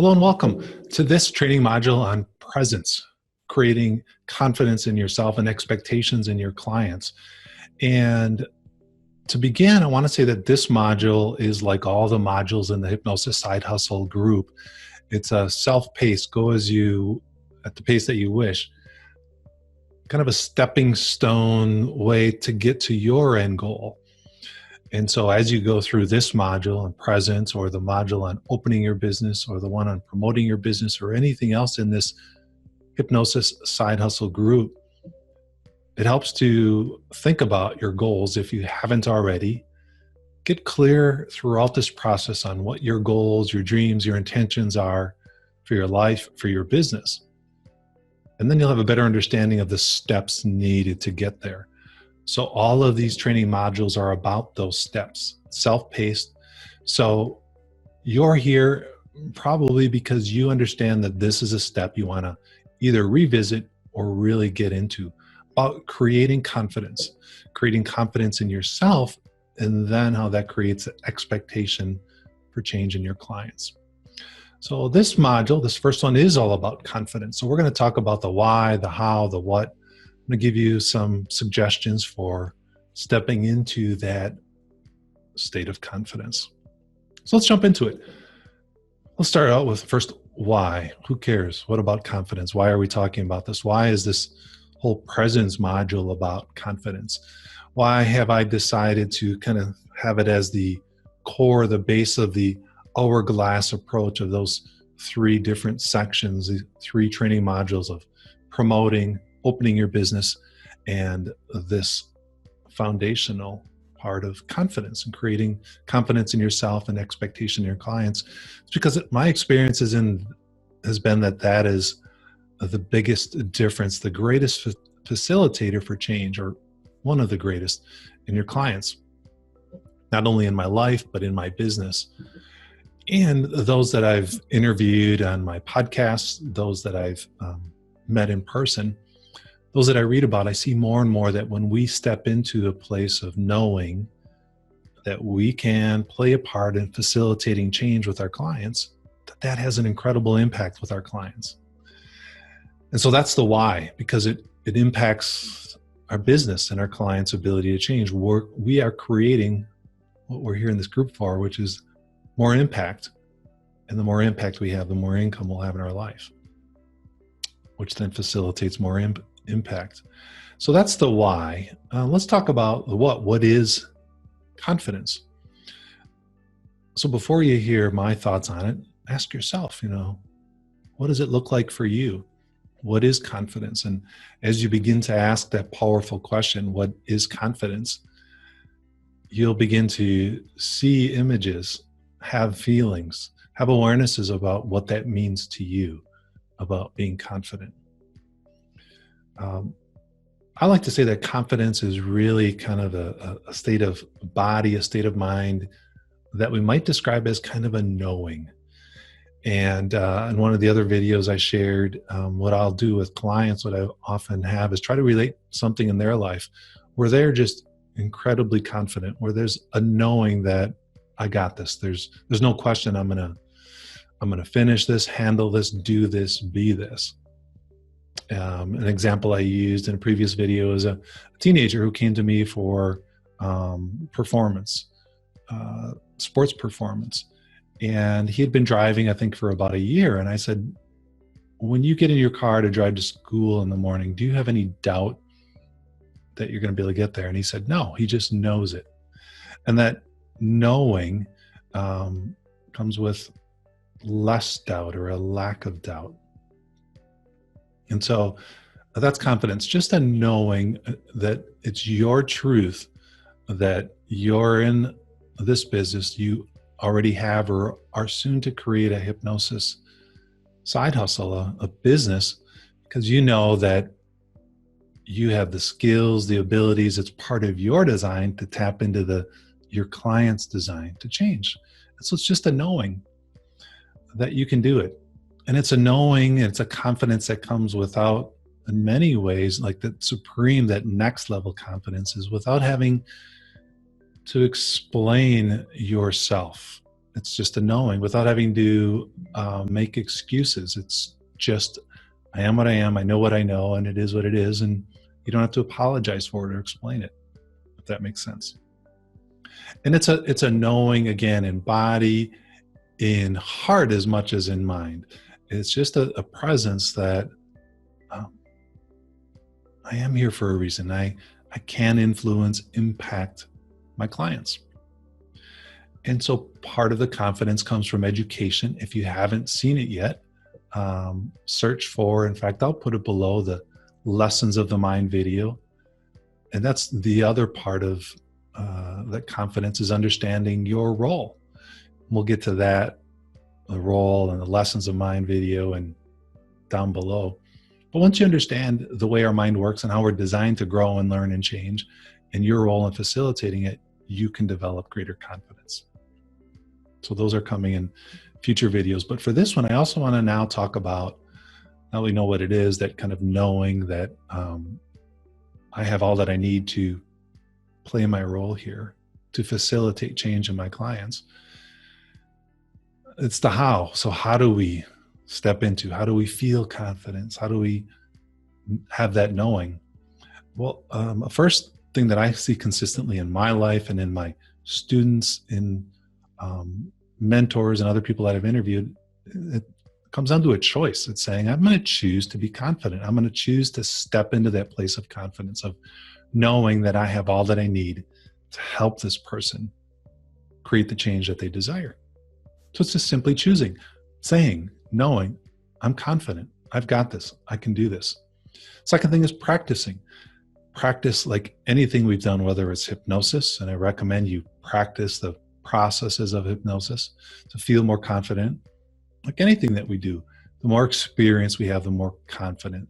Hello and welcome to this training module on presence, creating confidence in yourself and expectations in your clients. And to begin, I want to say that this module is like all the modules in the Hypnosis Side Hustle group. It's a self-paced, go as you, at the pace that you wish, kind of a stepping stone way to get to your end goal. And so as you go through this module on presence, or the module on opening your business, or the one on promoting your business, or anything else in this Hypnosis Side Hustle group, it helps to think about your goals if you haven't already. Get clear throughout this process on what your goals, your dreams, your intentions are for your life, for your business. And then you'll have a better understanding of the steps needed to get there. So all of these training modules are about those steps, self-paced. So you're here probably because you understand that this is a step you want to either revisit or really get into, about creating confidence in yourself, and then how that creates an expectation for change in your clients. So this module, this first one, is all about confidence. So we're going to talk about the why, the how, the what. I'm going to give you some suggestions for stepping into that state of confidence. So let's jump into it. Let's start out with first, why? Who cares? What about confidence? Why are we talking about this? Why is this whole presence module about confidence? Why have I decided to kind of have it as the core, the base of the hourglass approach of those three different sections, the three training modules of promoting, opening your business, and this foundational part of confidence and creating confidence in yourself and expectation in your clients? It's because my experience has been that is the biggest difference, the greatest facilitator for change, or one of the greatest in your clients, not only in my life, but in my business. And those that I've interviewed on my podcasts, those that I've met in person, those that I read about, I see more and more that when we step into a place of knowing that we can play a part in facilitating change with our clients, that has an incredible impact with our clients. And so that's the why, because it impacts our business and our clients' ability to change. We are creating what we're here in this group for, which is more impact. And the more impact we have, the more income we'll have in our life, which then facilitates more impact. So that's the why. Let's talk about the what. What is confidence? So before you hear my thoughts on it, ask yourself, what does it look like for you? What is confidence? And as you begin to ask that powerful question, what is confidence? You'll begin to see images, have feelings, have awarenesses about what that means to you, about being confident. I like to say that confidence is really kind of a state of body, a state of mind that we might describe as kind of a knowing. And in one of the other videos I shared, what I'll do with clients, what I often have is try to relate something in their life where they're just incredibly confident, where there's a knowing that I got this. There's no question I'm gonna finish this, handle this, do this, be this. An example I used in a previous video is a teenager who came to me for performance, sports performance. And he had been driving, I think, for about a year. And I said, when you get in your car to drive to school in the morning, do you have any doubt that you're going to be able to get there? And he said, no, he just knows it. And that knowing comes with less doubt, or a lack of doubt. And so that's confidence, just a knowing that it's your truth, that you're in this business, you already have or are soon to create a hypnosis side hustle, a business, because you know that you have the skills, the abilities, it's part of your design to tap into your client's design to change. And so it's just a knowing that you can do it. And it's a knowing, it's a confidence that comes without, in many ways, like that next level confidence is without having to explain yourself. It's just a knowing without having to make excuses. It's just, I am what I am. I know what I know, and it is what it is. And you don't have to apologize for it or explain it, if that makes sense. And it's a knowing, again, in body, in heart as much as in mind. It's just a presence that um, I am here for a reason. I can influence, impact my clients. And so part of the confidence comes from education. If you haven't seen it yet, search for, in fact, I'll put it below, the Lessons of the Mind video. And that's the other part of that confidence, is understanding your role. We'll get to that, the role and the Lessons of Mind video, and down below. But once you understand the way our mind works and how we're designed to grow and learn and change, and your role in facilitating it, you can develop greater confidence. So those are coming in future videos. But for this one, I also want to now talk about, now we know what it is, that kind of knowing that I have all that I need to play my role here to facilitate change in my clients. It's the how. So how do we step into, how do we feel confidence? How do we have that knowing? Well, first thing that I see consistently in my life and in my students, in mentors and other people that I've interviewed, it comes down to a choice. It's saying, I'm going to choose to be confident. I'm going to choose to step into that place of confidence, of knowing that I have all that I need to help this person create the change that they desire. So it's just simply choosing, saying, knowing, I'm confident. I've got this. I can do this. Second thing is practicing. Practice like anything we've done, whether it's hypnosis, and I recommend you practice the processes of hypnosis to feel more confident. Like anything that we do, the more experience we have, the more confident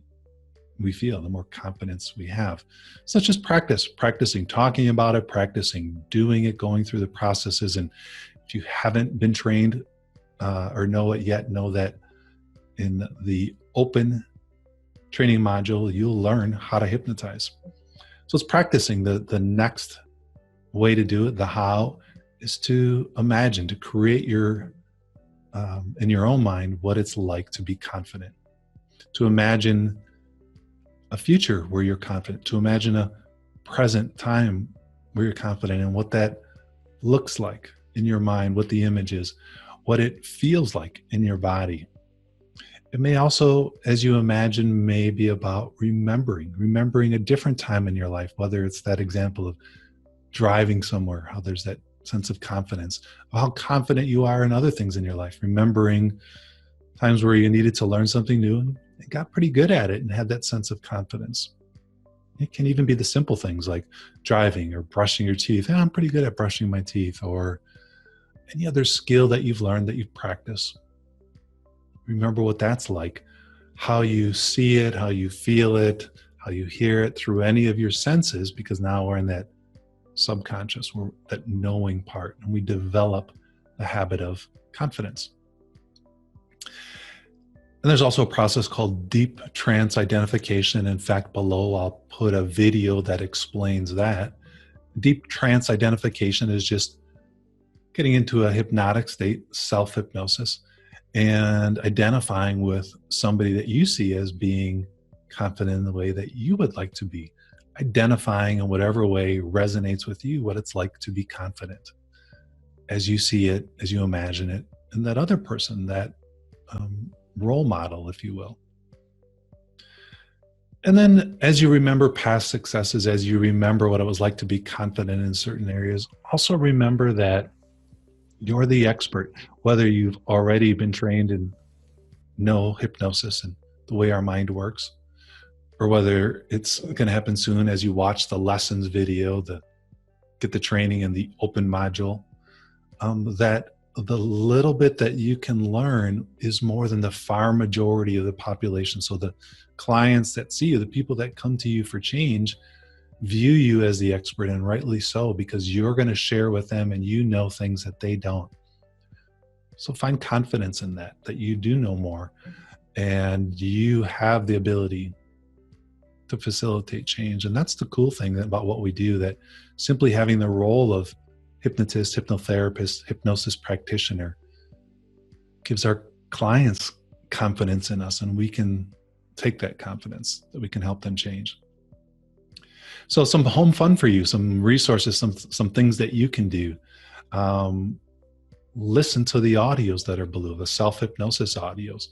we feel, the more confidence we have. So it's just practicing talking about it, practicing doing it, going through the processes. And if you haven't been trained or know it yet, know that in the open training module, you'll learn how to hypnotize. So it's practicing. The next way to do it, the how, is to imagine, to create your in your own mind what it's like to be confident, to imagine a future where you're confident, to imagine a present time where you're confident, and what that looks like in your mind, what the image is, what it feels like in your body. It may also, as you imagine, may be about remembering a different time in your life, whether it's that example of driving somewhere, how there's that sense of confidence, how confident you are in other things in your life, remembering times where you needed to learn something new and got pretty good at it and had that sense of confidence. It can even be the simple things like driving or brushing your teeth. I'm pretty good at brushing my teeth, or any other skill that you've learned that you've practiced. Remember what that's like, how you see it, how you feel it, how you hear it through any of your senses, because now we're in that subconscious, that knowing part, and we develop the habit of confidence. And there's also a process called deep trance identification. In fact, below I'll put a video that explains that. Deep trance identification is just getting into a hypnotic state, self-hypnosis, and identifying with somebody that you see as being confident in the way that you would like to be, identifying in whatever way resonates with you what it's like to be confident as you see it, as you imagine it, and that other person, that role model, if you will. And then as you remember past successes, as you remember what it was like to be confident in certain areas, also remember that you're the expert, whether you've already been trained in know hypnosis and the way our mind works, or whether it's going to happen soon as you watch the lessons video, get the training in the open module, that the little bit that you can learn is more than the far majority of the population. So the clients that see you, the people that come to you for change, view you as the expert, and rightly so, because you're going to share with them and you know things that they don't. So find confidence in that you do know more and you have the ability to facilitate change. And that's the cool thing about what we do, that simply having the role of hypnotist, hypnotherapist, hypnosis practitioner gives our clients confidence in us, and we can take that confidence, that we can help them change. So some home fun for you, some resources, some things that you can do. Listen to the audios that are below, the self-hypnosis audios.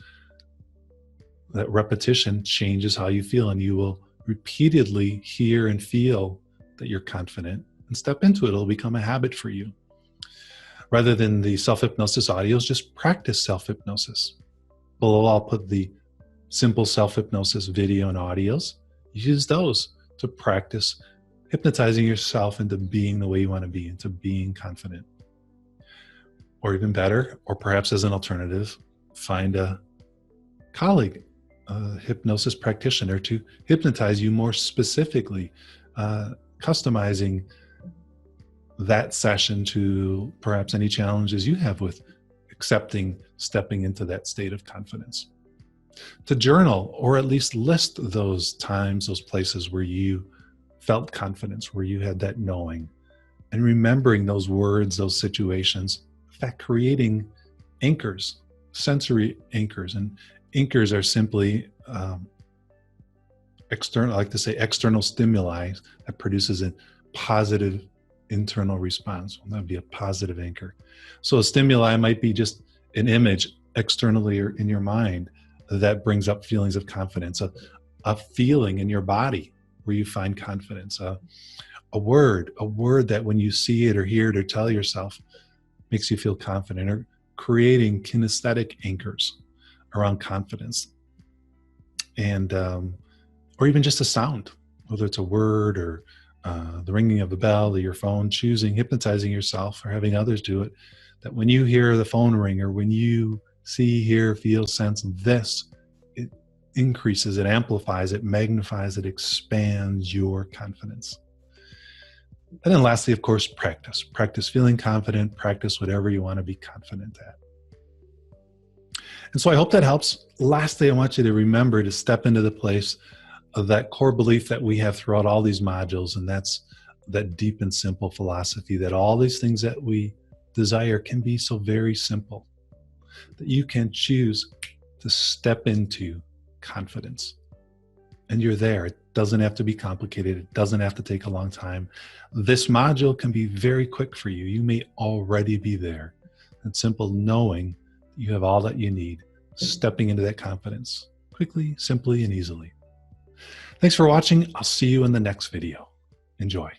That repetition changes how you feel, and you will repeatedly hear and feel that you're confident and step into it. It'll become a habit for you. Rather than the self-hypnosis audios, just practice self-hypnosis. Below, I'll put the simple self-hypnosis video and audios. Use those to practice hypnotizing yourself into being the way you want to be, into being confident. Or even better, or perhaps as an alternative, find a colleague, a hypnosis practitioner, to hypnotize you more specifically, customizing that session to perhaps any challenges you have with accepting stepping into that state of confidence. To journal, or at least list those times, those places where you felt confidence, where you had that knowing, and remembering those words, those situations. In fact, creating anchors, sensory anchors. And anchors are simply external, I like to say external stimuli that produces a positive internal response. Well, that would be a positive anchor. So a stimuli might be just an image externally or in your mind that brings up feelings of confidence, a feeling in your body where you find confidence, a word that when you see it or hear it or tell yourself makes you feel confident, or creating kinesthetic anchors around confidence. And or even just a sound, whether it's a word or the ringing of a bell or your phone, hypnotizing yourself or having others do it, that when you hear the phone ring, or when you see, hear, feel, sense this, it increases, it amplifies, it magnifies, it expands your confidence. And then lastly, of course, practice. Practice feeling confident, practice whatever you want to be confident at. And so I hope that helps. Lastly, I want you to remember to step into the place of that core belief that we have throughout all these modules, and that's that deep and simple philosophy that all these things that we desire can be so very simple, that you can choose to step into confidence. And you're there. It doesn't have to be complicated. It doesn't have to take a long time. This module can be very quick for you. You may already be there. It's simple knowing that you have all that you need, stepping into that confidence quickly, simply, and easily. Thanks for watching. I'll see you in the next video. Enjoy.